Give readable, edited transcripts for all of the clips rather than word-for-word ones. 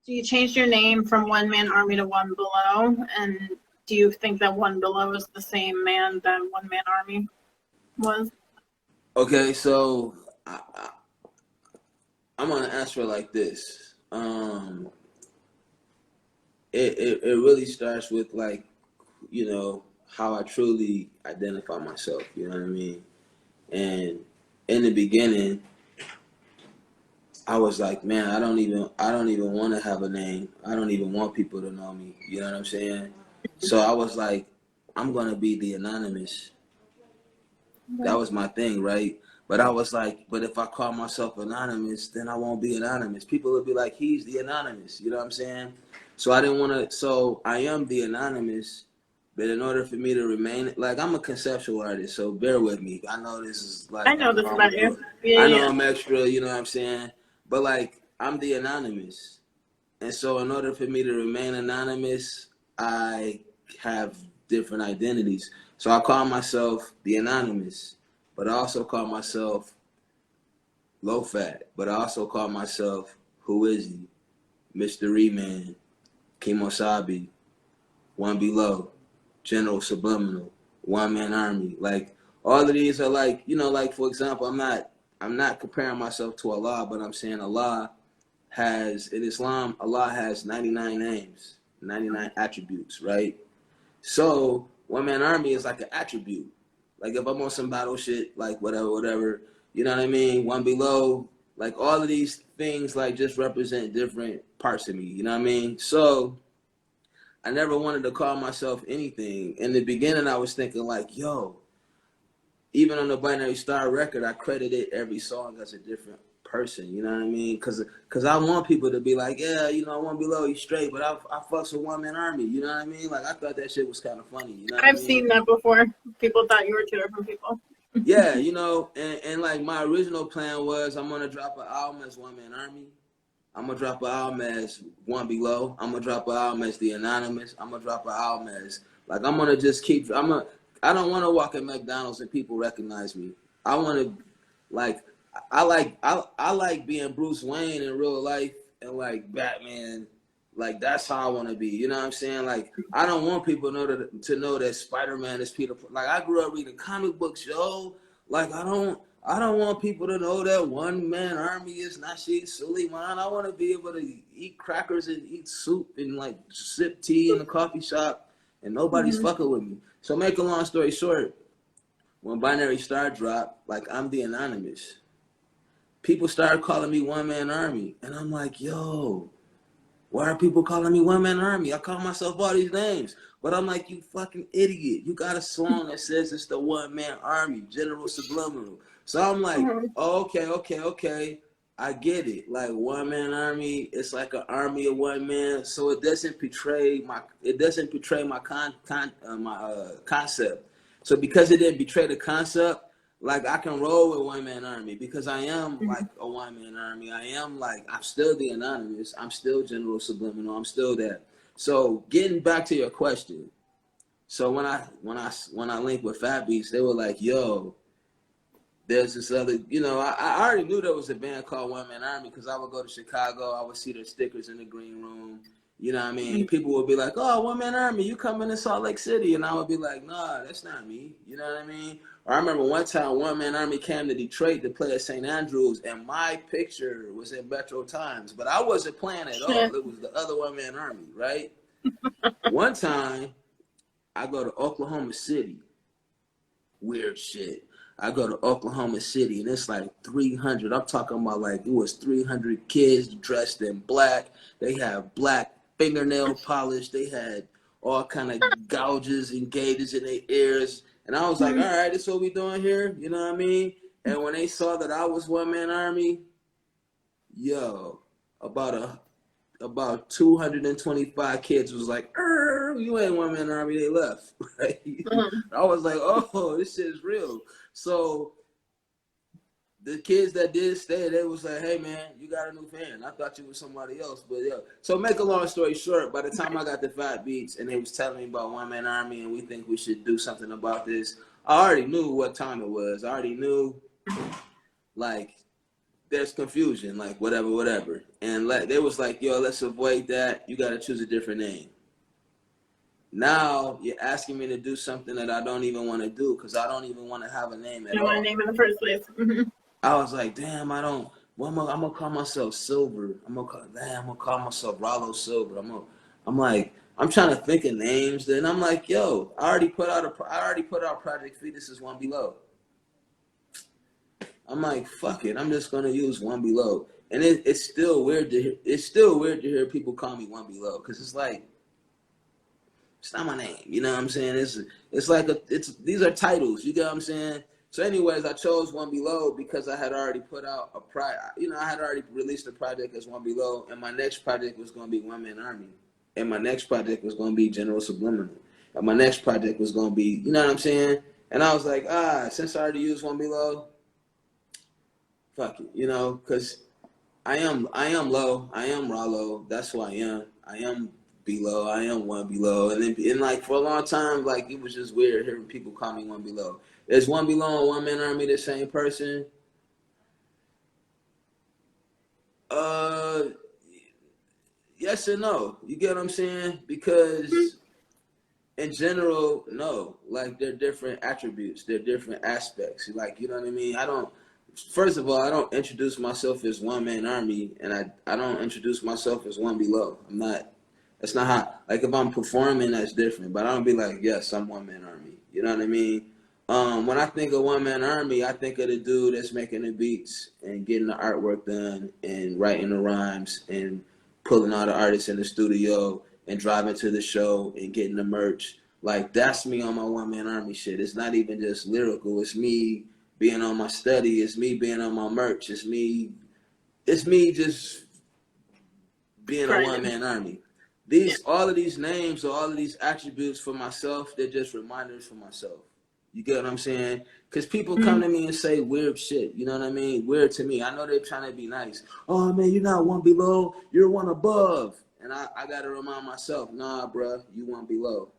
So you changed your name from One Man Army to OneBeLo, and do you think that OneBeLo is the same man that One Man Army was? Okay, so I'm gonna answer it like this. It really starts with like, you know, how I truly identify myself. You know what I mean? And in the beginning, I was like, man, I don't even want to have a name. I don't even want people to know me. You know what I'm saying? So I was like, I'm gonna be the anonymous. That was my thing, right? But I was like, but if I call myself anonymous, then I won't be anonymous. People will be like, he's the anonymous. You know what I'm saying? So I didn't want to. So I am the anonymous, but in order for me to remain, like I'm a conceptual artist, so bear with me. I know this is like, I know this about you. I know Yeah. I'm extra. You know what I'm saying? But like, I'm the anonymous, and so in order for me to remain anonymous, I have different identities. So I call myself the anonymous, but I also call myself low fat, but I also call myself who is he? Mr. Reman, Kimosabi, OneBeLo, General Subliminal, One Man Army. Like all of these are like, you know, like for example, I'm not comparing myself to Allah, but I'm saying Allah has in Islam, Allah has 99 names, 99 attributes, right? So One Man Army is like an attribute. Like if I'm on some battle shit, like whatever, you know what I mean? OneBeLo, like all of these things like just represent different parts of me, you know what I mean? So I never wanted to call myself anything. In the beginning, I was thinking like, yo, even on the Binary Star record, I credited every song as a different person. You know what I mean? Cause I want people to be like, yeah, you know, OneBeLo, he's straight, but I fucks with One Man Army. You know what I mean? Like I thought that shit was kind of funny. You know what I I've mean? seen that before. People thought you were two different people. Yeah, you know, and like my original plan was I'm gonna drop an album as One Man Army. I'm gonna drop an album as OneBeLo. I'm gonna drop an album as The Anonymous. I'm gonna drop an album as like I'm gonna just keep. I don't want to walk at McDonald's and people recognize me. I want to like I like being Bruce Wayne in real life and like Batman. Like that's how I want to be. You know what I'm saying? Like I don't want people to know that Spider-Man is Peter. Like I grew up reading comic books, yo. Like I don't want people to know that One Man Army is Nasheed Suleiman. I want to be able to eat crackers and eat soup and like sip tea in the coffee shop and nobody's Mm-hmm. fucking with me. So make a long story short, when Binary Star dropped, like I'm the anonymous. People started calling me One Man Army. And I'm like, yo, why are people calling me One Man Army? I call myself all these names. But I'm like, you fucking idiot. You got a song that says it's the One Man Army, General Subliminal. So I'm like, Mm-hmm. oh, okay. I get it. Like One Man Army, it's like an army of one man. So it doesn't portray my concept. So because it didn't betray the concept, like I can roll with One Man Army because I am like a One Man Army. I am like I'm still the anonymous. I'm still General Subliminal. I'm still that. So getting back to your question. So when I linked with Fat Beats, they were like, "Yo, there's this other." You know, I already knew there was a band called One Man Army because I would go to Chicago. I would see their stickers in the green room. You know what I mean? People would be like, "Oh, One Man Army, you coming to Salt Lake City?" And I would be like, "Nah, that's not me." You know what I mean? Or I remember one time One Man Army came to Detroit to play at St. Andrews, and my picture was in Metro Times, but I wasn't playing at all. It was the other One Man Army, right? One time, I go to Oklahoma City. Weird shit. I go to Oklahoma City and it's like 300. I'm talking about like it was 300 kids dressed in black. They have black fingernail polish. They had all kind of gouges and gauges in their ears. And I was like, all right, this is what we doing here. You know what I mean? And when they saw that I was One Man Army, yo, about 225 kids was like, you ain't One Man Army, they left. Right? Mm-hmm. I was like, oh, this shit is real. So the kids that did stay, they was like, hey man, you got a new fan. I thought you was somebody else. But yeah. So make a long story short, by the time I got the Fat Beats and they was telling me about One Man Army and we think we should do something about this, I already knew what time it was. I already knew like there's confusion, like whatever. And they was like, yo, let's avoid that. You got to choose a different name. Now you're asking me to do something that I don't even want to do because I don't even want to have a name at all. You don't want a name in the first place. I was like, damn, I don't. Well, I'm gonna call myself Silver. I'm gonna call myself Rollo Silver. I'm like, I'm trying to think of names. Then I'm like, yo, I already put out Project Fetus's OneBeLo. I'm like, fuck it. I'm just gonna use OneBeLo. And it's still weird to hear people call me OneBeLo because it's like, it's not my name. You know what I'm saying? It's like these are titles. You get what I'm saying? So anyways, I chose OneBeLo because I had already put out I had already released a project as OneBeLo, and my next project was going to be One Man Army, and my next project was going to be General Subliminal, and my next project was going to be, you know what I'm saying? And I was like, since I already used OneBeLo, fuck it, because I am low, I am Rollo, that's who I am below, I am OneBeLo, and like for a long time, like it was just weird hearing people call me OneBeLo. Is OneBeLo and One Man Army the same person? Yes and no. You get what I'm saying? Because in general, no. Like they're different attributes. They're different aspects. Like, you know what I mean? First of all, I don't introduce myself as One Man Army, and I don't introduce myself as OneBeLo. That's not how, like if I'm performing, that's different. But I don't be like, yes, I'm One Man Army. You know what I mean? When I think of One Man Army, I think of the dude that's making the beats and getting the artwork done and writing the rhymes and pulling all the artists in the studio and driving to the show and getting the merch. Like that's me on my One Man Army shit. It's not even just lyrical. It's me being on my study. It's me being on my merch. It's me just being a One Man Army. All of these names or all of these attributes for myself, they're just reminders for myself. You get what I'm saying? Because people come to me and say weird shit. You know what I mean? Weird to me. I know they're trying to be nice. Oh, man, you're not one below. You're one above. And I got to remind myself, nah, bruh, you one below.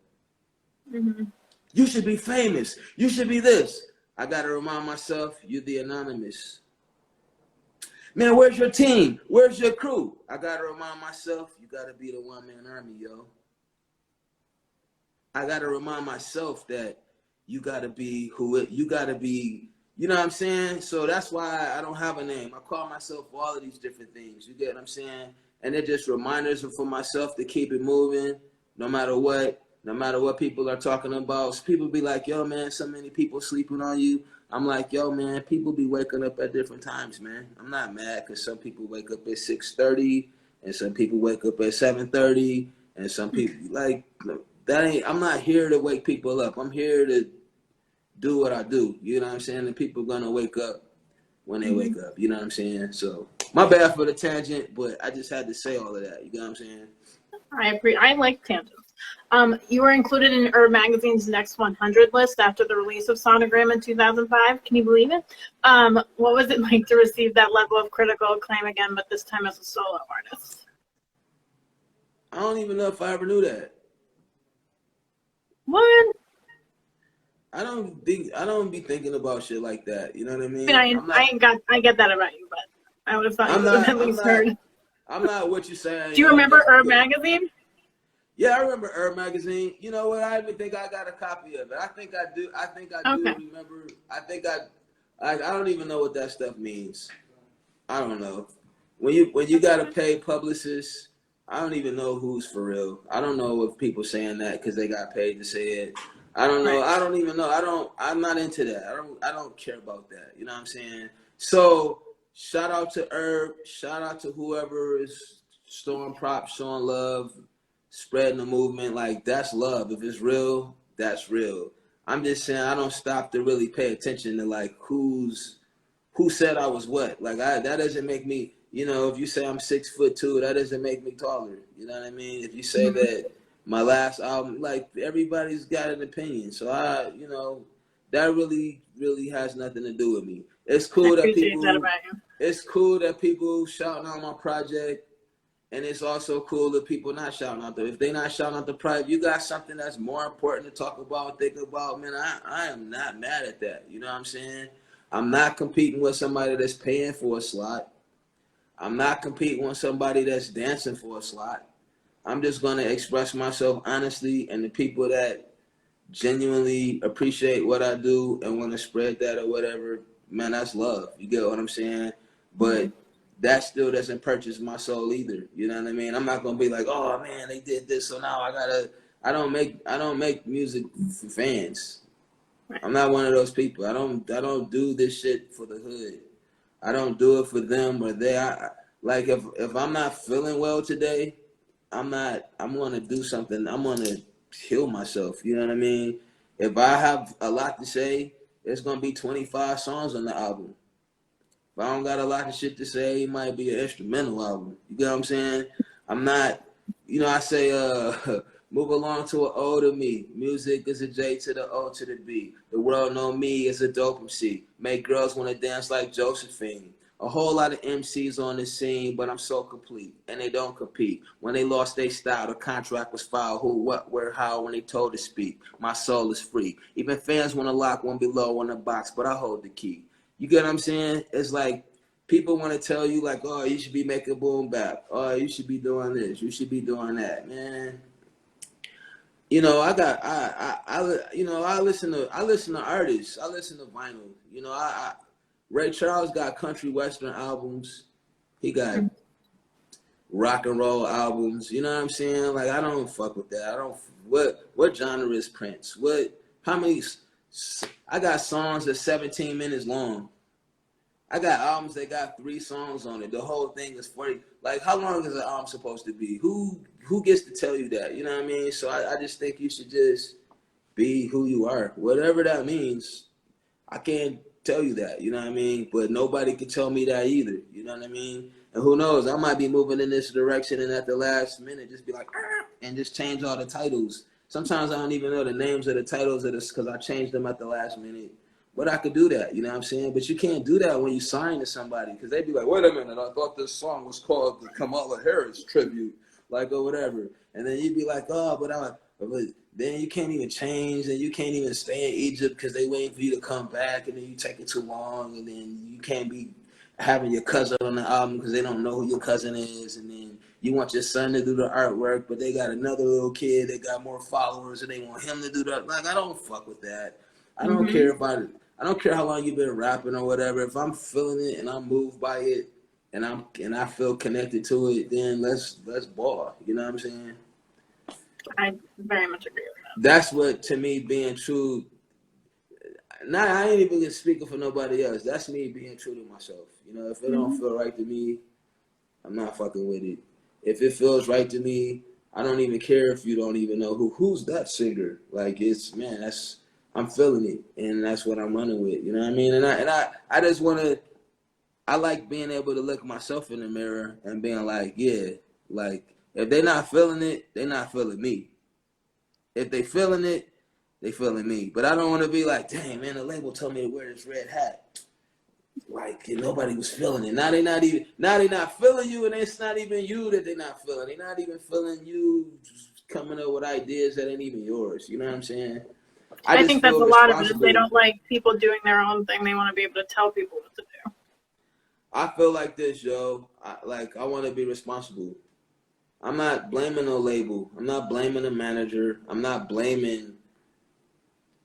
Mm-hmm. You should be famous. You should be this. I got to remind myself, you're the anonymous. Man, where's your team? Where's your crew? I got to remind myself, you got to be the One Man Army, yo. I got to remind myself that you got to be you got to be, you know what I'm saying? So that's why I don't have a name. I call myself all of these different things. You get what I'm saying? And they're just reminders for myself to keep it moving no matter what people are talking about. So people be like, yo, man, so many people sleeping on you. I'm like, yo, man, people be waking up at different times, man. I'm not mad because some people wake up at 6:30 and some people wake up at 7:30 and some people, like, I'm not here to wake people up. I'm here to do what I do. You know what I'm saying? And people gonna wake up when they wake up. You know what I'm saying? So my bad for the tangent, but I just had to say all of that. You know what I'm saying? I like tangents. You were included in Herb Magazine's Next 100 list after the release of Sonogram in 2005. Can you believe it? What was it like to receive that level of critical acclaim again, but this time as a solo artist? I don't even know if I ever knew that. What? I don't be thinking about shit like that. You know what I mean? I get that about you, but I would have thought you would have at least heard. I'm not what you saying. Do you remember Herb Magazine? Yeah, I remember Herb Magazine. You know what? I even think I got a copy of it. I think I do remember. I don't even know what that stuff means. I don't know. When you gotta pay publicists, I don't even know who's for real. I don't know if people saying that because they got paid to say it. I don't know. Right. I don't even know. I'm not into that. I don't care about that. You know what I'm saying? So shout out to Herb. Shout out to whoever is storing props, showing love, spreading the movement. Like that's love. If it's real, that's real. I'm just saying I don't stop to really pay attention to like who said I was what. Like that doesn't make me. You know, if you say I'm 6'2", that doesn't make me taller. You know what I mean? If you say that my last album, like everybody's got an opinion. So that really, really has nothing to do with me. It's cool that people shouting out my project, and it's also cool that people not shouting out if they not shouting out the project, you got something that's more important to talk about, think about, man, I am not mad at that. You know what I'm saying? I'm not competing with somebody that's paying for a slot. I'm not competing with somebody that's dancing for a slot. I'm just going to express myself honestly, and the people that genuinely appreciate what I do and want to spread that or whatever, man, that's love. You get what I'm saying? But that still doesn't purchase my soul either. You know what I mean? I'm not gonna be like, oh man, they did this, so now I gotta. I don't make music for fans. I'm not one of those people. I don't do this shit for the hood. I don't do it for them or they. Like if I'm not feeling well today, I'm gonna do something. I'm gonna kill myself. You know what I mean? If I have a lot to say, it's gonna be 25 songs on the album. If I don't got a lot of shit to say, it might be an instrumental album. You get what I'm saying? I'm not, I say, move along to an O to me. Music is a J to the O to the B. The world know me as a dope MC. Make girls want to dance like Josephine. A whole lot of MCs on the scene, but I'm so complete. And they don't compete. When they lost their style, the contract was filed. Who, what, where, how, when they told to speak. My soul is free. Even fans want to lock OneBeLo on the box, but I hold the key. You get what I'm saying? It's like people want to tell you like, oh, you should be making boom bap. Oh, you should be doing this. You should be doing that, man. I listen to artists. I listen to vinyl. Ray Charles got country western albums. He got rock and roll albums. You know what I'm saying? Like I don't fuck with that. I don't. What genre is Prince? How many? I got songs that's 17 minutes long. I got albums that got 3 songs on it. The whole thing is 40. Like, how long is an album supposed to be? Who gets to tell you that? You know what I mean? So I just think you should just be who you are. Whatever that means, I can't tell you that. You know what I mean? But nobody can tell me that either. You know what I mean? And who knows? I might be moving in this direction and at the last minute just be like, and just change all the titles. Sometimes I don't even know the names of the titles of this because I changed them at the last minute. But I could do that, you know what I'm saying? But you can't do that when you sign to somebody because they'd be like, wait a minute, I thought this song was called the Kamala Harris tribute, like, or whatever. And then you'd be like, oh, but then you can't even change and you can't even stay in Egypt because they waiting for you to come back and then you take it too long and then you can't be having your cousin on the album because they don't know who your cousin is, and then you want your son to do the artwork, but they got another little kid that got more followers and they want him to do that. Like, I don't fuck with that. I don't care about it. I don't care how long you've been rapping or whatever. If I'm feeling it and I'm moved by it and I feel connected to it, then let's ball. You know what I'm saying? I very much agree with that. That's what, to me, being true. I ain't even speaking for nobody else. That's me being true to myself. If it don't feel right to me, I'm not fucking with it. If it feels right to me, I don't even care if you don't even know who's that singer. Like I'm feeling it, and that's what I'm running with. You know what I mean? And I just want to. I like being able to look myself in the mirror and being like, yeah, like if they're not feeling it, they're not feeling me. If they feeling it, they feeling me. But I don't want to be like, dang man, the label told me to wear this red hat. Like nobody was feeling it. Now they not feeling you, and it's not even you that they're not feeling. They're not even feeling you coming up with ideas that ain't even yours. You know what I'm saying? I think that's a lot of it. They don't like people doing their own thing. They want to be able to tell people what to do. I feel like this, yo. I want to be responsible. I'm not blaming no label. I'm not blaming a manager. I'm not blaming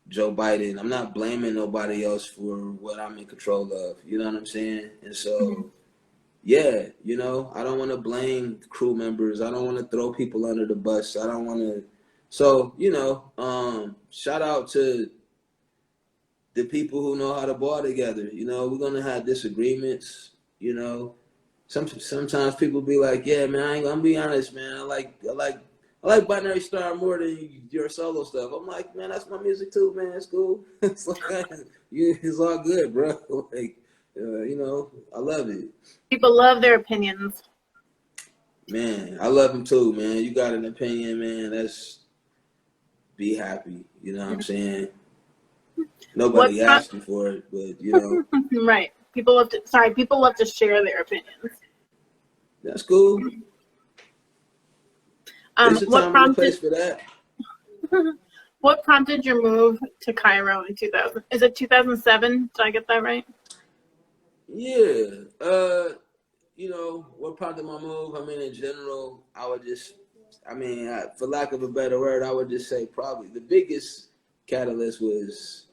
Joe Biden. I'm not blaming nobody else for what I'm in control of. You know what I'm saying? And so, yeah, I don't want to blame crew members. I don't want to throw people under the bus. I don't want to. So, shout out to the people who know how to ball together. We're going to have disagreements, Sometimes people be like, yeah, man, I'm gonna be honest, man. I like Binary Star more than your solo stuff. I'm like, man, that's my music too, man. It's cool. It's like, it's all good, bro. Like, I love it. People love their opinions. Man, I love them too, man. You got an opinion, man. That's be happy. You know what I'm saying? Nobody asked you for it, but Right. People love to share their opinions. That's cool. There's a time and a place for that. What prompted your move to Cairo in 2000? Is it 2007? Did I get that right? Yeah. What prompted my move? I mean, in general, for lack of a better word, I would just say probably the biggest catalyst was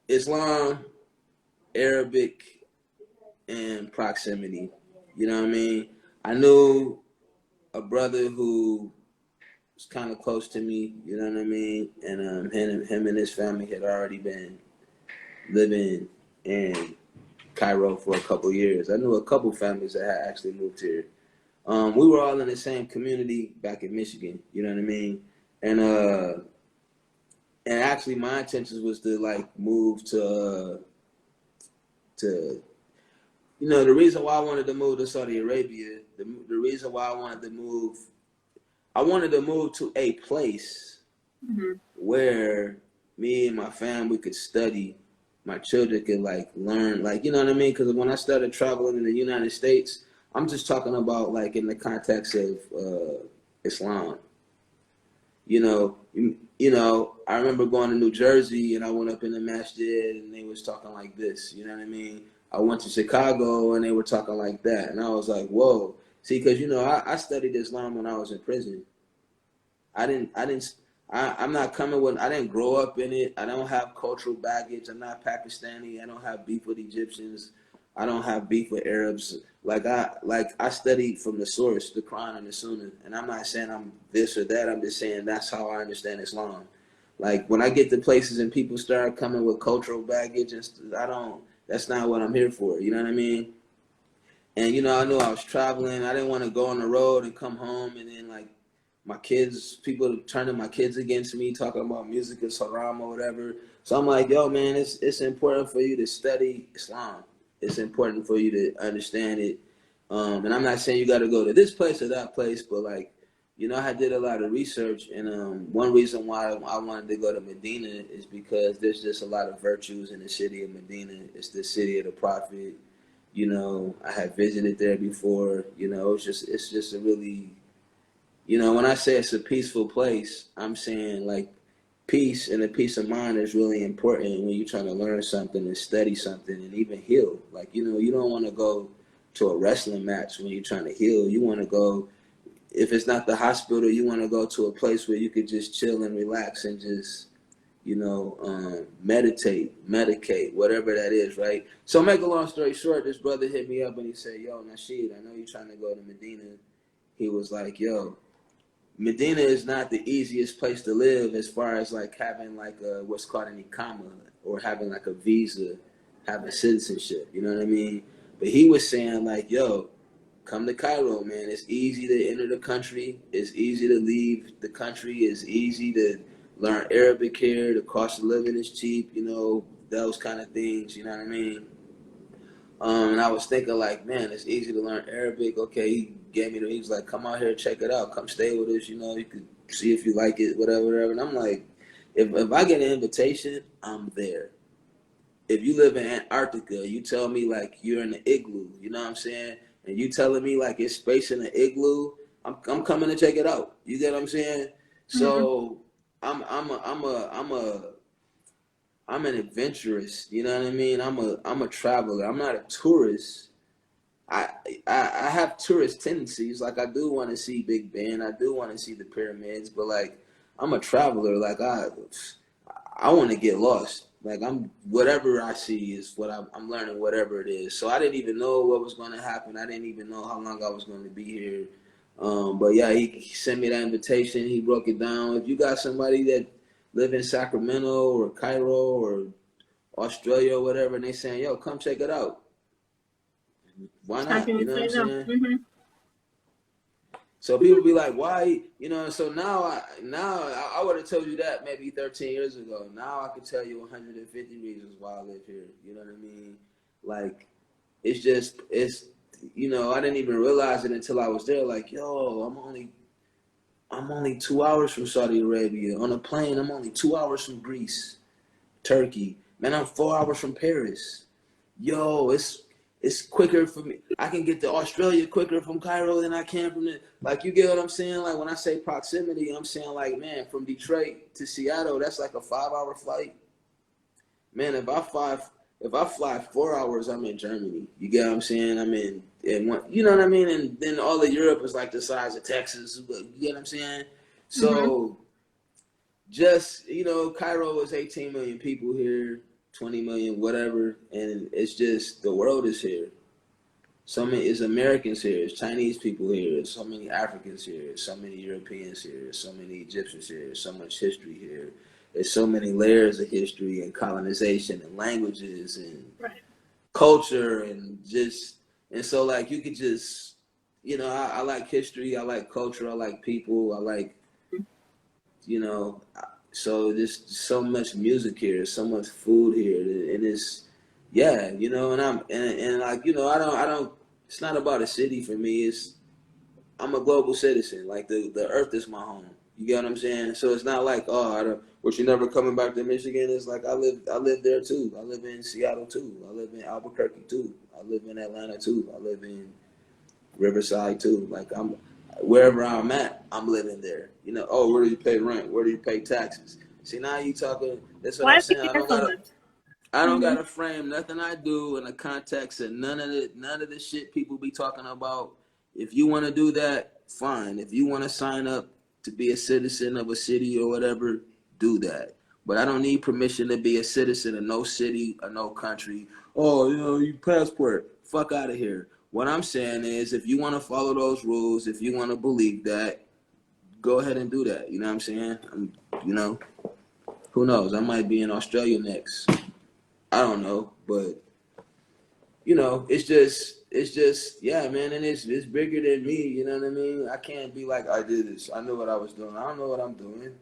Islam, Arabic, and proximity. You know what I mean? I knew a brother who was kind of close to me. You know what I mean? And him and his family had already been living in Cairo for a couple years. I knew a couple families that had actually moved here. We were all in the same community back in Michigan. You know what I mean? And actually, my intentions was to like move to the reason why I wanted to move to Saudi Arabia, the reason why I wanted to move to a place where me and my family could study, my children could like learn, like, you know what I mean? Because when I started traveling in the United States, I'm just talking about like in the context of Islam. I remember going to New Jersey and I went up in the masjid and they was talking like this, you know what I mean? I went to Chicago and they were talking like that. And I was like, whoa. See, because, I studied Islam when I was in prison. I'm not coming with, I didn't grow up in it. I don't have cultural baggage. I'm not Pakistani. I don't have beef with Egyptians. I don't have beef with Arabs. I studied from the source, the Quran and the Sunnah. And I'm not saying I'm this or that. I'm just saying that's how I understand Islam. Like when I get to places and people start coming with cultural baggage, that's not what I'm here for. You know what I mean? And, I knew I was traveling. I didn't want to go on the road and come home and then like people turning my kids against me, talking about music is haram or whatever. So I'm like, yo, man, it's important for you to study Islam. It's important for you to understand it. And I'm not saying you got to go to this place or that place, but like, I did a lot of research, and one reason why I wanted to go to Medina is because there's just a lot of virtues in the city of Medina. It's the city of the Prophet. I had visited there before. It's just a really, when I say it's a peaceful place, I'm saying like peace and the peace of mind is really important when you're trying to learn something and study something and even heal. Like, you don't want to go to a wrestling match when you're trying to heal. You want to go, if it's not the hospital, you want to go to a place where you could just chill and relax and just, medicate, whatever that is, right? So make a long story short, this brother hit me up and he said, yo, Nasheed, I know you're trying to go to Medina. He was like, yo, Medina is not the easiest place to live as far as like having like what's called an Ikama or having like a visa, having citizenship, you know what I mean? But he was saying like, yo, come to Cairo, man. It's easy to enter the country. It's easy to leave the country. It's easy to learn Arabic here. The cost of living is cheap, those kind of things, you know what I mean? And I was thinking like, man, it's easy to learn Arabic. Okay, he was like, come out here, check it out. Come stay with us, you could see if you like it, whatever. And I'm like, if I get an invitation, I'm there. If you live in Antarctica, you tell me like you're in the igloo, you know what I'm saying? And you telling me like it's space in the igloo, I'm coming to check it out. You get what I'm saying? So I'm an adventurous, you know what I mean? I'm a traveler. I'm not a tourist. I have tourist tendencies. Like I do want to see Big Ben. I do want to see the pyramids, but like I'm a traveler. Like I want to get lost. Like whatever I see is what I'm learning, whatever it is. So I didn't even know what was going to happen. I didn't even know how long I was going to be here. But yeah, he sent me that invitation. He broke it down. If you got somebody that live in Sacramento or Cairo or Australia or whatever, and they saying, yo, come check it out. Why not? You know what I'm saying? So people be like, why? So now I would have told you that maybe 13 years ago. Now I can tell you 150 reasons why I live here. You know what I mean? Like, it's I didn't even realize it until I was there. Like, yo, I'm only 2 hours from Saudi Arabia. On a plane, I'm only 2 hours from Greece, Turkey. Man, I'm 4 hours from Paris. Yo, it's it's quicker for me. I can get to Australia quicker from Cairo than I can from the, like, you get what I'm saying? Like, when I say proximity, I'm saying, like, man, from Detroit to Seattle, that's like a 5-hour flight. Man, if I fly 4 hours, I'm in Germany. You get what I'm saying? I'm in one, you know what I mean? And then all of Europe is like the size of Texas. You get what I'm saying? So just, Cairo is 18 million people here, 20 million, whatever. And it's just, the world is here. It's Americans here, it's Chinese people here, there's so many Africans here, there's so many Europeans here, there's so many Egyptians here, there's so much history here. There's so many layers of history and colonization and languages and culture and so, like, you could just, I like history, I like culture, I like people, I like, so there's so much music here, so much food here, and it's, and like, I don't, it's not about a city for me, I'm a global citizen, like the earth is my home. You get what I'm saying? So it's not like, you're never coming back to Michigan. It's like I live there too. I live in Seattle too. I live in Albuquerque too. I live in Atlanta too. I live in Riverside too. Like, wherever I'm at, I'm living there. Where do you pay rent? Where do you pay taxes? See, now you talking. That's what I'm saying. I don't gotta frame nothing I do in the context of none of the shit people be talking about. If you want to do that, fine. If you want to sign up to be a citizen of a city or whatever, do that. But I don't need permission to be a citizen of no city or no country. Oh, you passport. Fuck out of here. What I'm saying is, if you want to follow those rules, if you want to believe that, go ahead and do that. You know what I'm saying? Who knows? I might be in Australia next. I don't know, but it's just, yeah, man, and it's bigger than me, you know what I mean? I can't be like, I did this. I knew what I was doing. I don't know what I'm doing.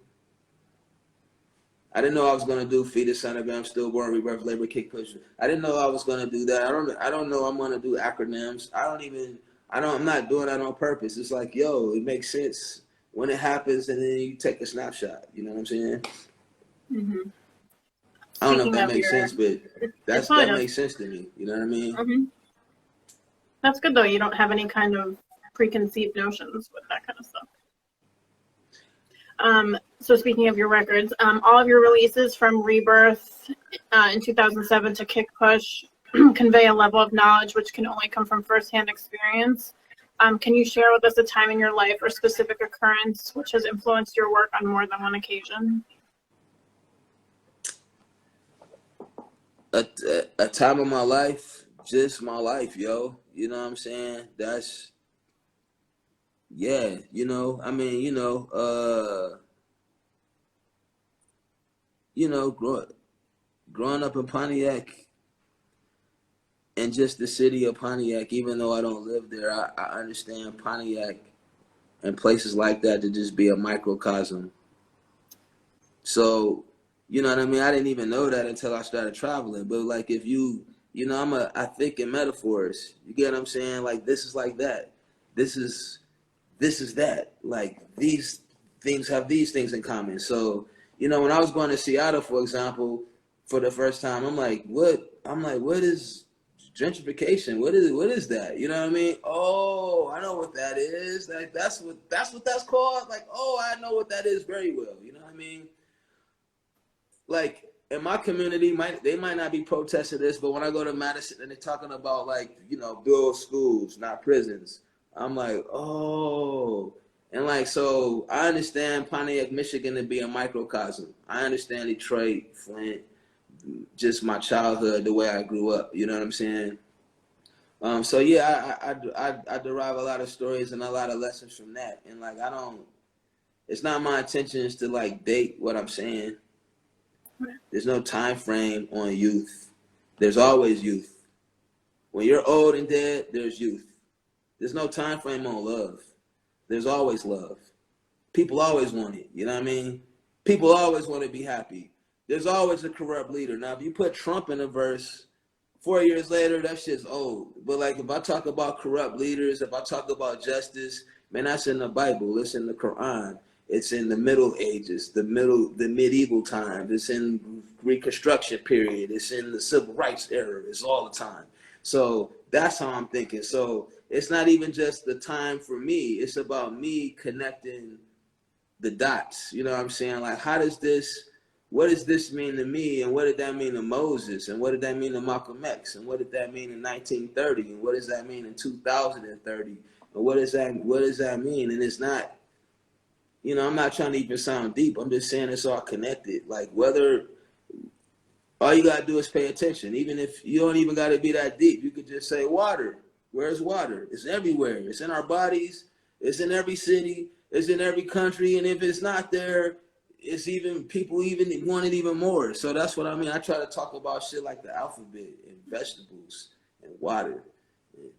I didn't know I was gonna do fetus, sonogram, stillborn, rebirth, labor, kick, push. I didn't know I was gonna do that. I don't know I'm gonna do acronyms. I'm not doing that on purpose. It's like, yo, it makes sense when it happens, and then you take a snapshot. You know what I'm saying? I don't know if that makes sense, but that makes sense to me. You know what I mean? That's good, though. You don't have any kind of preconceived notions with that kind of stuff. So speaking of your records, all of your releases from Rebirth in 2007 to Kick Push convey a level of knowledge which can only come from firsthand experience. Can you share with us a time in your life or specific occurrence which has influenced your work on more than one occasion? A time of my life, just my life, yo. You know what I'm saying? That's, yeah, growing up in Pontiac and just the city of Pontiac, even though I don't live there, I understand Pontiac and places like that to just be a microcosm. So, you know what I mean? I didn't even know that until I started traveling. But like, if I think in metaphors. You get what I'm saying? Like, this is like that. This is that. Like, these things have these things in common. So, when I was going to Seattle, for example, for the first time, I'm like, what is gentrification? What is that? You know what I mean? Oh, I know what that is. Like, that's what that's called. Like, oh, I know what that is very well. You know what I mean? Like, in my community, they might not be protesting this, but when I go to Madison and they're talking about, like, build schools, not prisons, I'm like, oh. And like, so I understand Pontiac, Michigan to be a microcosm. I understand Detroit, Flint, just my childhood, the way I grew up. You know what I'm saying? So yeah, I derive a lot of stories and a lot of lessons from that. And like, it's not my intentions to like date what I'm saying. There's no time frame on youth. There's always youth. When you're old and dead, there's youth. There's no time frame on love. There's always love. People always want it. You know what I mean? People always want to be happy. There's always a corrupt leader. Now, if you put Trump in a verse, 4 years later, that shit's old. But like, if I talk about corrupt leaders, if I talk about justice, man, that's in the Bible. It's in the Quran. It's in the Middle Ages, the medieval times. It's in Reconstruction period. It's in the Civil Rights era. It's all the time. So That's how I'm thinking. So it's not even just the time for me. It's about me connecting the dots. You know what I'm saying? Like, what does this mean to me? And what did that mean to Moses? And what did that mean to Malcolm X? And what did that mean in 1930? And what does that mean in 2030? And what does that mean? And it's not, I'm not trying to even sound deep. I'm just saying it's all connected. Like, whether all you gotta do is pay attention. Even if you don't even gotta be that deep, you could just say water. Where's water? It's everywhere. It's in our bodies. It's in every city. It's in every country. And if it's not there, it's even people even want it even more. So that's what I mean. I try to talk about shit like the alphabet and vegetables and water and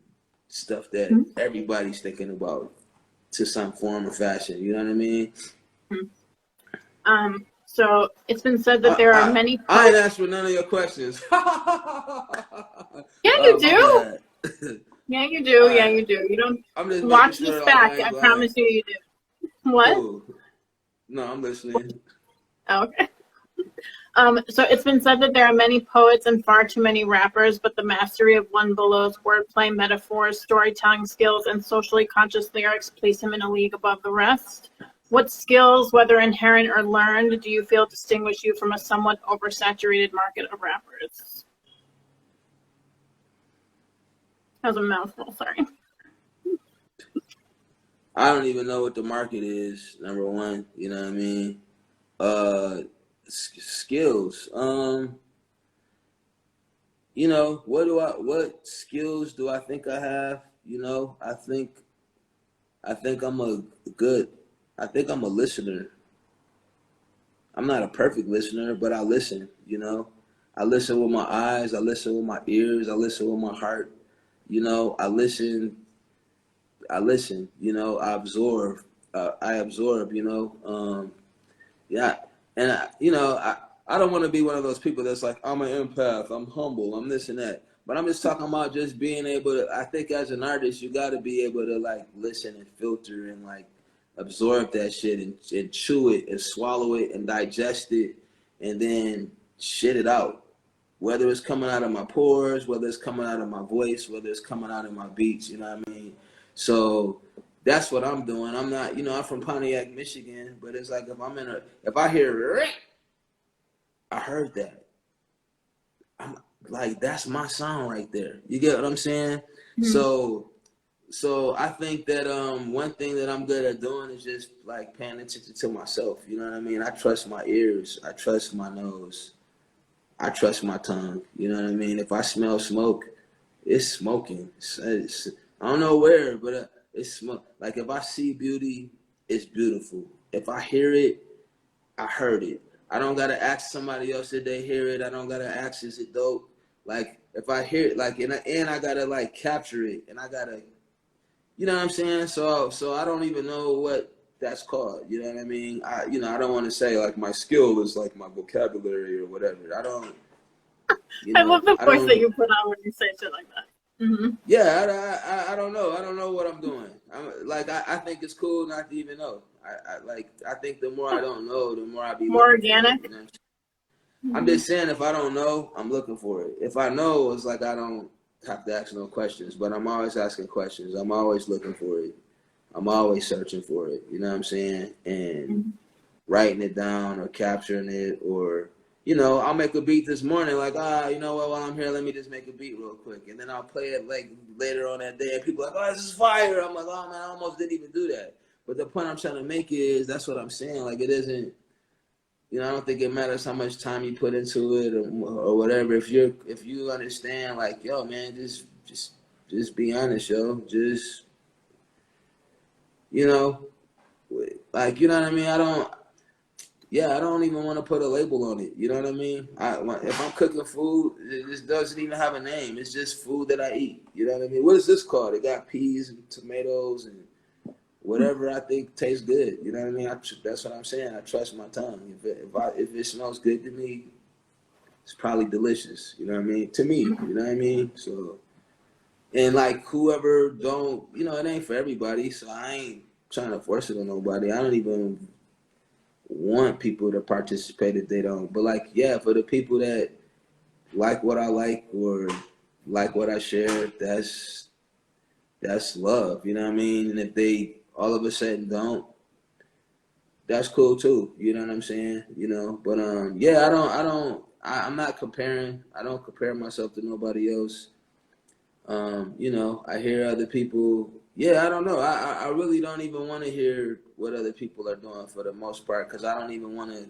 stuff that everybody's thinking about to some form or fashion. You know what I mean? So it's been said that there are many. I ain't asked for none of your questions. Yeah, you do. Yeah, you do. Yeah, you do. You don't watch this back. I promise you, you do. What? Cool. No, I'm listening. Okay. So it's been said that there are many poets and far too many rappers, but the mastery of OneBeLo's wordplay, metaphors, storytelling skills, and socially conscious lyrics place him in a league above the rest. What skills, whether inherent or learned, do you feel distinguish you from a somewhat oversaturated market of rappers? That was a mouthful, sorry. I don't even know what the market is, number one. You know what I mean? Skills. What skills do I think I have? I think I'm a listener. I'm not a perfect listener, but I listen, I listen with my eyes, I listen with my ears, I listen with my heart. I listen, I absorb, yeah. And I don't want to be one of those people that's like, I'm an empath, I'm humble, I'm this and that. But I'm just talking about just being able to, I think as an artist, you got to be able to like listen and filter and like absorb that shit and chew it and swallow it and digest it and then shit it out. Whether it's coming out of my pores, whether it's coming out of my voice, whether it's coming out of my beats, you know what I mean? So that's what I'm doing. I'm not, I'm from Pontiac, Michigan, but it's like if I hear, I heard that. I'm like, that's my sound right there. You get what I'm saying? Mm-hmm. So I think that one thing that I'm good at doing is just like paying attention to myself. You know what I mean? I trust my ears. I trust my nose. I trust my tongue. You know what I mean? If I smell smoke, it's smoking. It's I don't know where, but it's smoke. Like if I see beauty, it's beautiful. If I hear it, I heard it. I don't gotta ask somebody else did they hear it. I don't gotta ask is it dope. Like if I hear it, like and I gotta like capture it, and I gotta, you know what I'm saying. So I don't even know what that's called. You know what I mean. I don't want to say like my skill is like my vocabulary or whatever. I don't. I love the voice that you put on when you say shit like that. Mm-hmm. Yeah, I don't know. I don't know what I'm doing. I think it's cool not to even know. I think the more I don't know, the more I be more organic. For it, I'm just saying if I don't know, I'm looking for it. If I know, it's like I don't have to ask no questions. But I'm always asking questions. I'm always looking for it. I'm always searching for it. You know what I'm saying? And writing it down or capturing it or. I'll make a beat this morning, like, you know what, while I'm here, let me just make a beat real quick. And then I'll play it, like, later on that day, and people are like, this is fire. I'm like, oh, man, I almost didn't even do that. But the point I'm trying to make is, that's what I'm saying. Like, it isn't, I don't think it matters how much time you put into it or whatever. If you understand, like, yo, man, just be honest, yo. Just, like, you know what I mean? I don't even want to put a label on it. You know what I mean? If I'm cooking food, it just doesn't even have a name. It's just food that I eat. You know what I mean? What is this called? It got peas and tomatoes and whatever I think tastes good. You know what I mean? That's what I'm saying. I trust my tongue. If it smells good to me, it's probably delicious. You know what I mean? To me, you know what I mean? So, and like whoever don't, it ain't for everybody. So I ain't trying to force it on nobody. I don't even want people to participate if they don't. But like, yeah, for the people that like what I like or like what I share, that's love. You know what I mean? And if they all of a sudden don't, that's cool too. You know what I'm saying? You know, but yeah, I'm not comparing. I don't compare myself to nobody else. You know, I hear other people. Yeah, I don't know. I really don't even want to hear what other people are doing for the most part, because I don't even want to.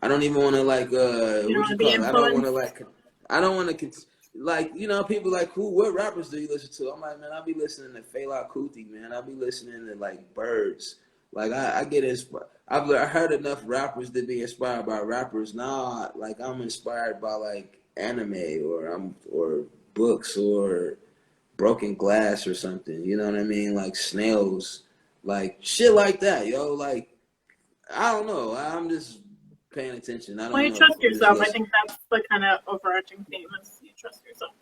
I don't even want to like You don't what want you to be call it. I don't want to influenced? like. I don't want to like, you know, people like, what rappers do you listen to? I'm like, man, I be listening to Fela Kuti, man. I be listening to like Birds. Like I get inspired. I heard enough rappers to be inspired by rappers. Now, like I'm inspired by like anime or books or broken glass or something. You know what I mean? Like snails, like shit like that, yo. Like I don't know. I'm just paying attention. I Well, don't you know. trust I'm just yourself. I listening. think that's the kind of overarching theme is you trust yourself.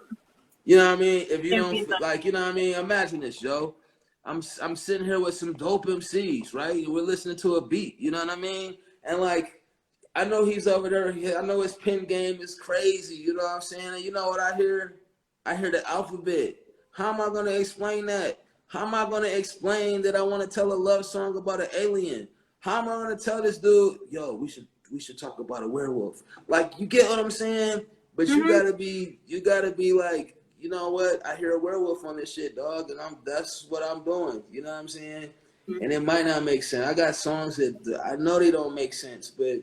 You know what I mean? If you Can't don't beat that. like, you know what I mean? Imagine this, yo. I'm sitting here with some dope MCs, right? We're listening to a beat. You know what I mean? And like, I know he's over there. I know his pen game is crazy. You know what I'm saying? And you know what I hear? I hear the alphabet. How am I gonna explain that? How am I gonna explain that I want to tell a love song about an alien? How am I gonna tell this dude, yo, we should talk about a werewolf? Like, you get what I'm saying? But Mm-hmm. you gotta be like, you know what? I hear a werewolf on this shit, dog, and that's what I'm doing. You know what I'm saying? And it might not make sense. I got songs that I know they don't make sense, but